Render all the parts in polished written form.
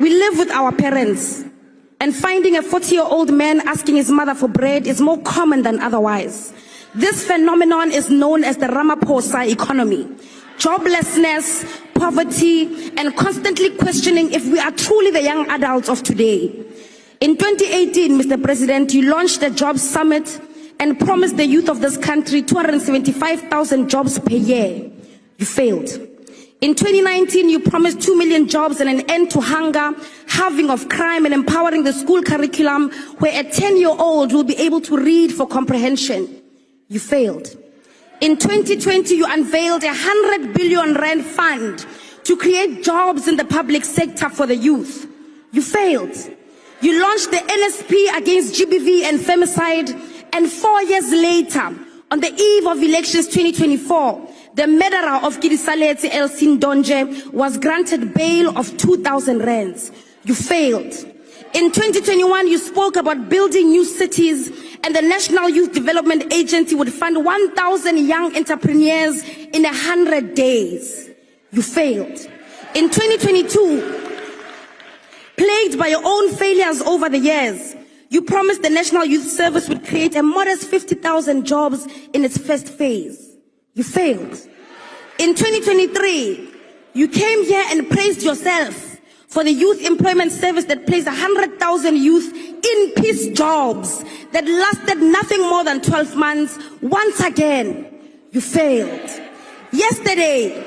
We live with our parents, and finding a 40-year-old man asking his mother for bread is more common than otherwise. This phenomenon is known as the Ramaphosa economy. Joblessness, poverty, and constantly questioning if we are truly the young adults of today. In 2018, Mr. President, you launched the Jobs Summit and promised the youth of this country 275,000 jobs per year. You failed. In 2019, you promised 2 million jobs and an end to hunger, halving of crime, and empowering the school curriculum where a 10-year-old will be able to read for comprehension. You failed. In 2020, you unveiled a 100 billion rand fund to create jobs in the public sector for the youth. You failed. You launched the NSP against GBV and femicide, and 4 years later, on the eve of elections 2024, the murderer of NGESAHLULEKI Elsin Donje was granted bail of 2,000 rands. You failed. In 2021, you spoke about building new cities, and the National Youth Development Agency would fund 1,000 young entrepreneurs in 100 days. You failed. In 2022, plagued by your own failures over the years, you promised the National Youth Service would create a modest 50,000 jobs in its first phase. You failed. In 2023, you came here and praised yourself for the Youth Employment Service that placed 100,000 youth in peace jobs that lasted nothing more than 12 months. Once again, you failed. Yesterday,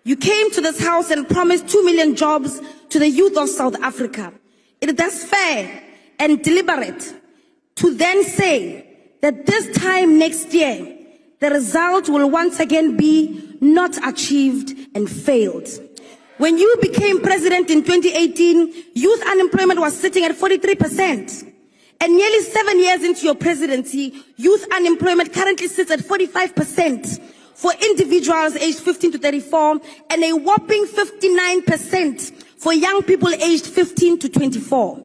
you came to this house and promised 2 million jobs to the youth of South Africa. It is thus fair and deliberate to then say that this time next year, the result will once again be not achieved and failed. When you became president in 2018, youth unemployment was sitting at 43%. And nearly 7 years into your presidency, youth unemployment currently sits at 45% for individuals aged 15 to 34 and a whopping 59% for young people aged 15 to 24.